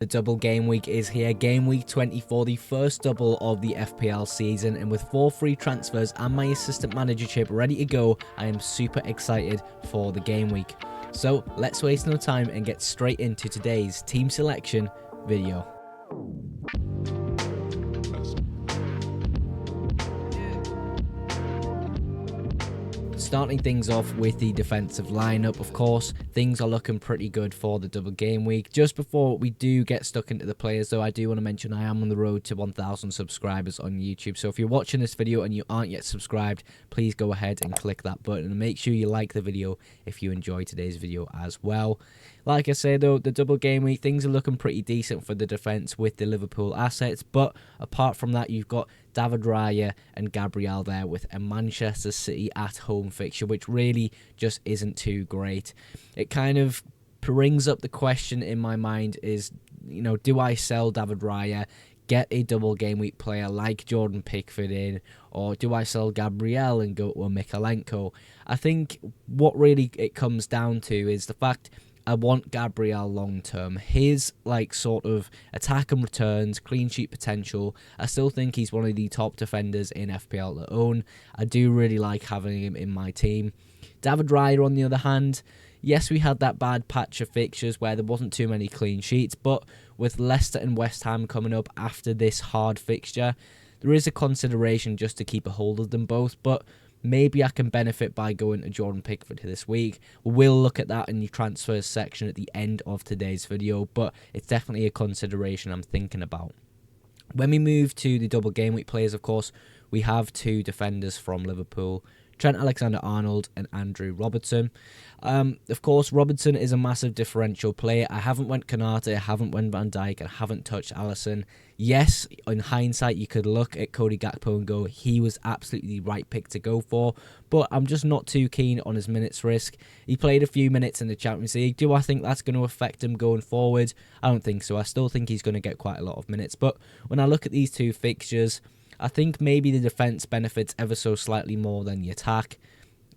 The double game week is here, game week 24, the first double of the FPL season, and with 4 free transfers and my assistant manager chip ready to go, I am super excited for the game week. So let's waste no time and get straight into today's team selection video. Starting things off with the defensive lineup, of course, things are looking pretty good for the double game week. Just before we do get stuck into the players, though, I do want to mention I am on the road to 1,000 subscribers on YouTube. So if you're watching this video and you aren't yet subscribed, please go ahead and click that button and make sure you like the video if you enjoy today's video as well. Like I said, though, the double game week, things are looking pretty decent for the defence with the Liverpool assets. But apart from that, you've got David Raya and Gabriel there with a Manchester City at home fixture, which really just isn't too great. It kind of brings up the question in my mind is, you know, do I sell David Raya, get a double game week player like Jordan Pickford in, or do I sell Gabriel and go to a Mikalenko? I think what really it comes down to is the fact I want Gabriel long term. His sort of attack and returns, clean sheet potential, I still think he's one of the top defenders in FPL to own. I do really like having him in my team. David Raya, on the other hand, yes, we had that bad patch of fixtures where there wasn't too many clean sheets, but with Leicester and West Ham coming up after this hard fixture, there is a consideration just to keep a hold of them both, but maybe I can benefit by going to Jordan Pickford this week. We'll look at that in the transfers section at the end of today's video, but it's definitely a consideration I'm thinking about. When we move to the double game week players, of course, we have 2 defenders from Liverpool, Trent Alexander-Arnold and Andrew Robertson. Of course, Robertson is a massive differential player. I haven't went Konate, I haven't went Van Dijk, I haven't touched Alisson. Yes, in hindsight, you could look at Cody Gakpo and go, he was absolutely the right pick to go for, but I'm just not too keen on his minutes risk. He played a few minutes in the Champions League. Do I think that's going to affect him going forward? I don't think so. I still think he's going to get quite a lot of minutes, but when I look at these 2 fixtures, I think maybe the defence benefits ever so slightly more than the attack.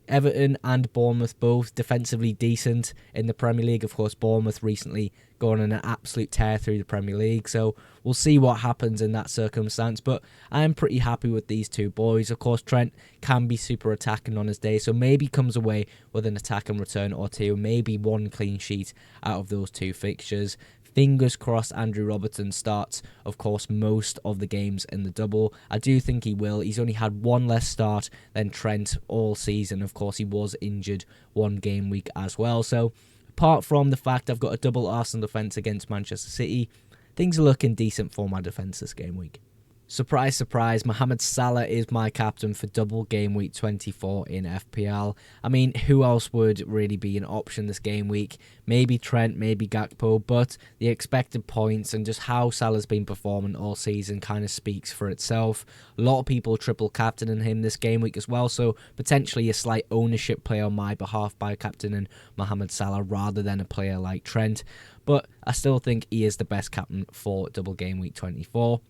Everton and Bournemouth both defensively decent in the Premier League. Of course, Bournemouth recently gone on an absolute tear through the Premier League, so we'll see what happens in that circumstance, but I am pretty happy with these 2 boys. Of course, Trent can be super attacking on his day, so maybe comes away with an attack and return or 2, maybe 1 clean sheet out of those 2 fixtures. Fingers crossed Andrew Robertson starts, of course, most of the games in the double. I do think he will. He's only had 1 less start than Trent all season. Of course, he was injured 1 game week as well. So, apart from the fact I've got a double Arsenal defence against Manchester City, things are looking decent for my defence this game week. Surprise, surprise, Mohamed Salah is my captain for double game week 24 in FPL. I mean, who else would really be an option this game week? Maybe Trent, maybe Gakpo, but the expected points and just how Salah's been performing all season kind of speaks for itself. A lot of people triple captaining him this game week as well, so potentially a slight ownership play on my behalf by captaining Mohamed Salah rather than a player like Trent. But I still think he is the best captain for double game week 24.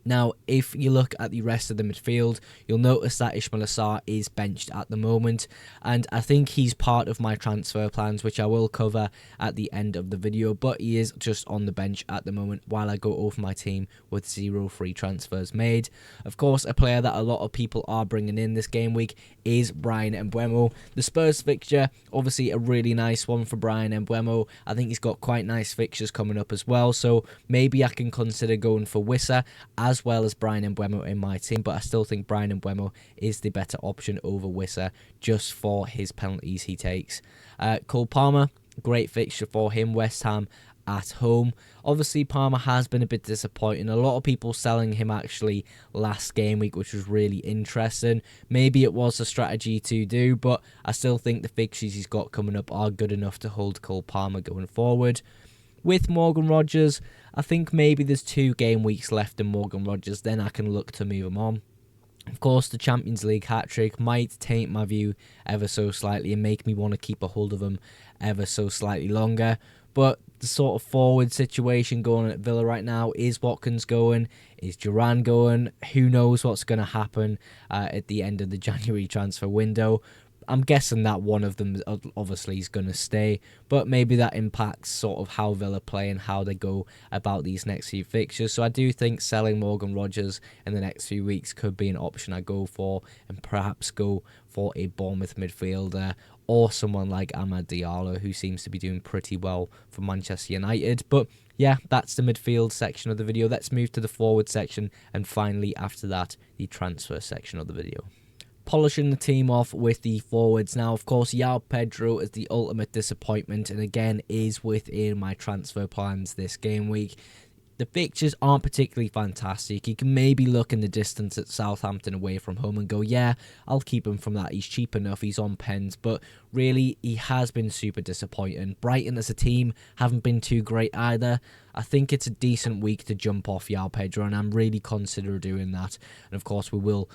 Now, if you look at the rest of the midfield, you'll notice that Ismaila Sarr is benched at the moment, and I think he's part of my transfer plans, which I will cover at the end of the video, but he is just on the bench at the moment while I go over my team with 0 free transfers made. Of course, a player that a lot of people are bringing in this game week is Bryan Mbeumo. The Spurs fixture, obviously a really nice one for Bryan Mbeumo. I think he's got quite nice fixtures coming up as well, so maybe I can consider going for Wissa as well as Bryan Mbeumo in my team, but I still think Bryan Mbeumo is the better option over Wissa just for his penalties he takes. Cole Palmer, great fixture for him, West Ham at home. Obviously, Palmer has been a bit disappointing. A lot of people selling him actually last game week, which was really interesting. Maybe it was a strategy to do, but I still think the fixtures he's got coming up are good enough to hold Cole Palmer going forward. With Morgan Rogers, I think maybe there's 2 game weeks left in Morgan Rogers, then I can look to move him on. Of course, the Champions League hat-trick might taint my view ever so slightly and make me want to keep a hold of him ever so slightly longer. But the sort of forward situation going on at Villa right now, is Watkins going? Is Duran going? Who knows what's going to happen at the end of the January transfer window? I'm guessing that one of them obviously is going to stay, but maybe that impacts sort of how Villa play and how they go about these next few fixtures. So I do think selling Morgan Rogers in the next few weeks could be an option I go for, and perhaps go for a Bournemouth midfielder or someone like Amad Diallo, who seems to be doing pretty well for Manchester United. But yeah, that's the midfield section of the video. Let's move to the forward section, and finally after that, the transfer section of the video. Polishing the team off with the forwards. Now, of course, João Pedro is the ultimate disappointment, and again is within my transfer plans this game week. The fixtures aren't particularly fantastic. You can maybe look in the distance at Southampton away from home and go, yeah, I'll keep him from that. He's cheap enough. He's on pens. But really, he has been super disappointing. Brighton as a team haven't been too great either. I think it's a decent week to jump off João Pedro, and I'm really considering doing that. And of course, we will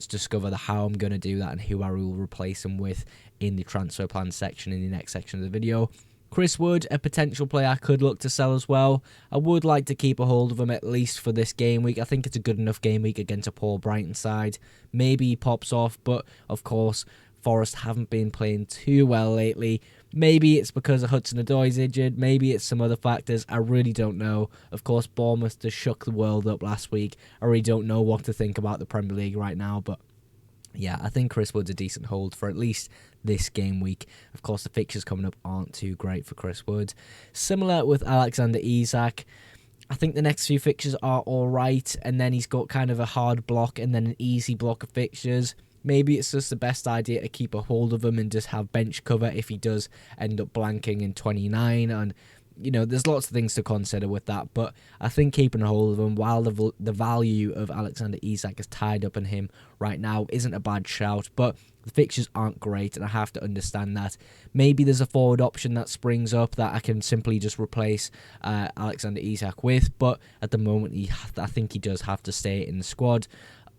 discover how I'm going to do that and who I will replace him with in the transfer plan section in the next section of the video. Chris Wood, a potential player I could look to sell as well. I would like to keep a hold of him at least for this game week. I think it's a good enough game week against a poor Brighton side. Maybe he pops off, but of course, Forest haven't been playing too well lately. Maybe it's because of Hudson-Odoi's injured. Maybe it's some other factors. I really don't know. Of course, Bournemouth just shook the world up last week. I really don't know what to think about the Premier League right now, but yeah, I think Chris Wood's a decent hold for at least this game week. Of course, the fixtures coming up aren't too great for Chris Wood. Similar with Alexander Isak. I think the next few fixtures are alright, and then he's got kind of a hard block and then an easy block of fixtures. Maybe it's just the best idea to keep a hold of him and just have bench cover if he does end up blanking in 29. And you know, there's lots of things to consider with that, but I think keeping a hold of him while the value of Alexander Isak is tied up in him right now isn't a bad shout, but the fixtures aren't great, and I have to understand that. Maybe there's a forward option that springs up that I can simply just replace Alexander Isak with, but at the moment, I think he does have to stay in the squad.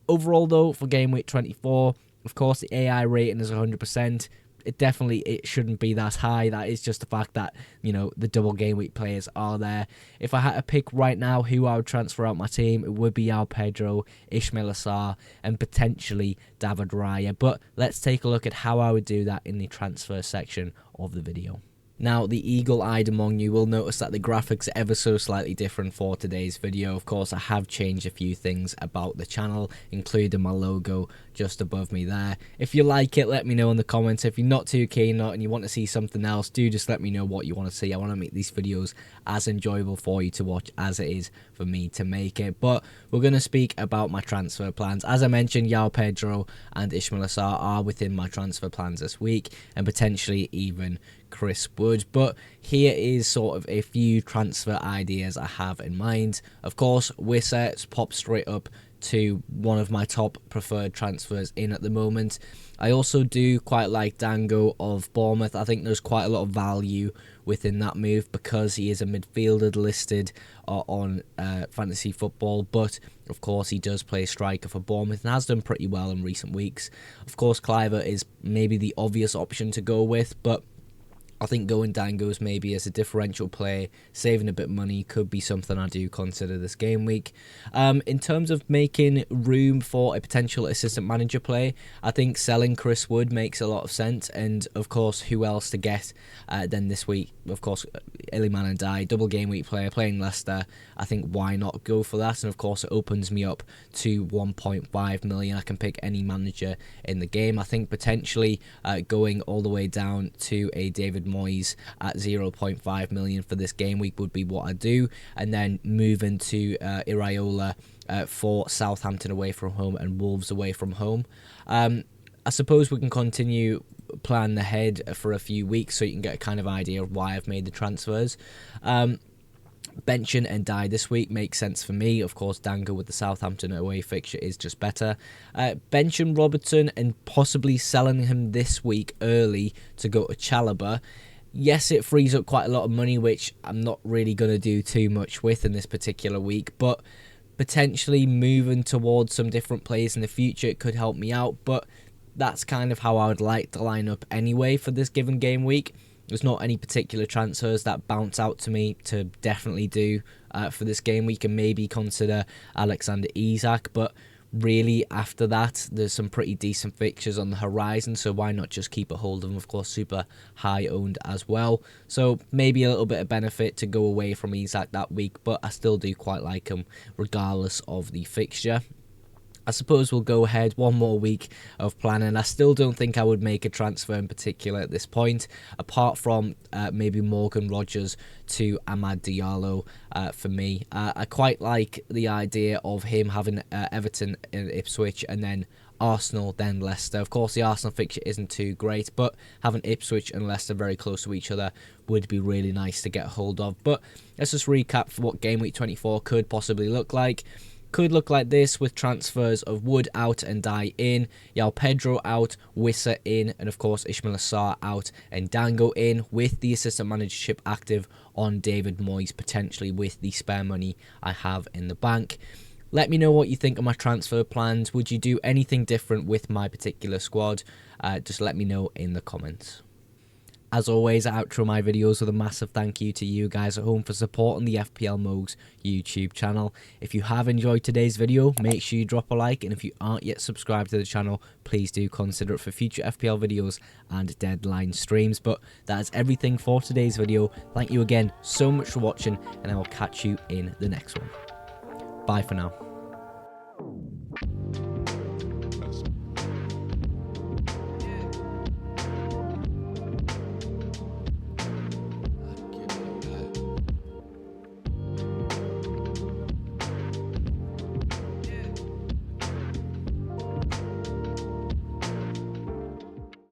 Overall, though, for game week 24, of course, the AI rating is 100%. It shouldn't be that high. That is just the fact that, you know, the double game week players are there. If I had to pick right now who I would transfer out my team, it would be João Pedro, Ismail Assar, and potentially David Raya. But let's take a look at how I would do that in the transfer section of the video. Now, the eagle-eyed among you will notice that the graphics are ever so slightly different for today's video. Of course, I have changed a few things about the channel, including my logo just above me there. If you like it, let me know in the comments. If you're not too keen on it and you want to see something else, do just let me know what you want to see. I want to make these videos as enjoyable for you to watch as it is for me to make it. But we're going to speak about my transfer plans. As I mentioned, João Pedro and Ismail Assar are within my transfer plans this week, and potentially even Chris Wood. But here is sort of a few transfer ideas I have in mind. Of course, Wissa pops straight up to one of my top preferred transfers in at the moment. I also do quite like Dango of Bournemouth. I think there's quite a lot of value within that move because he is a midfielder listed on fantasy football, but of course he does play striker for Bournemouth and has done pretty well in recent weeks. Of course, Cliver is maybe the obvious option to go with, but I think going Dangos maybe as a differential play, saving a bit of money, could be something I do consider this game week. In terms of making room for a potential assistant manager play, I think selling Chris Wood makes a lot of sense. And of course, who else to get then this week? Of course, Iliman and Dye, double game week player playing Leicester. I think why not go for that? And of course, it opens me up to 1.5 million. I can pick any manager in the game. I think potentially going all the way down to a David Moyes at 0.5 million for this game week would be what I do, and then moving to Iraola for Southampton away from home and Wolves away from home. I suppose we can continue plan ahead for a few weeks so you can get a kind of idea of why I've made the transfers. Benching and Dye this week makes sense for me. Of course, Dango with the Southampton away fixture is just better. Benching Robertson and possibly selling him this week early to go to Chalobah. Yes, it frees up quite a lot of money, which I'm not really going to do too much with in this particular week, but potentially moving towards some different players in the future, it could help me out, but that's kind of how I would like to line up anyway for this given game week. There's not any particular transfers that bounce out to me to definitely do for this game week, and maybe consider Alexander Isak, but really after that, there's some pretty decent fixtures on the horizon, so why not just keep a hold of him? Of course, super high owned as well, so maybe a little bit of benefit to go away from Isak that week, but I still do quite like him regardless of the fixture. I suppose we'll go ahead one more week of planning. I still don't think I would make a transfer in particular at this point, apart from maybe Morgan Rogers to Amad Diallo for me. I quite like the idea of him having Everton and Ipswich and then Arsenal, then Leicester. Of course, the Arsenal fixture isn't too great, but having Ipswich and Leicester very close to each other would be really nice to get hold of. But let's just recap for what Game Week 24 could possibly look like. Could look like this with transfers of Wood out and Dye in, Yao Pedro out, Wissa in, and of course Ismail Assar out and Dango in, with the assistant managership active on David Moyes, potentially with the spare money I have in the bank. Let me know what you think of my transfer plans. Would you do anything different with my particular squad? Just let me know in the comments. As always, I outro my videos with a massive thank you to you guys at home for supporting the FPL Mogs YouTube channel. If you have enjoyed today's video, make sure you drop a like, and if you aren't yet subscribed to the channel, please do consider it for future FPL videos and deadline streams. But that is everything for today's video. Thank you again so much for watching, and I will catch you in the next one. Bye for now.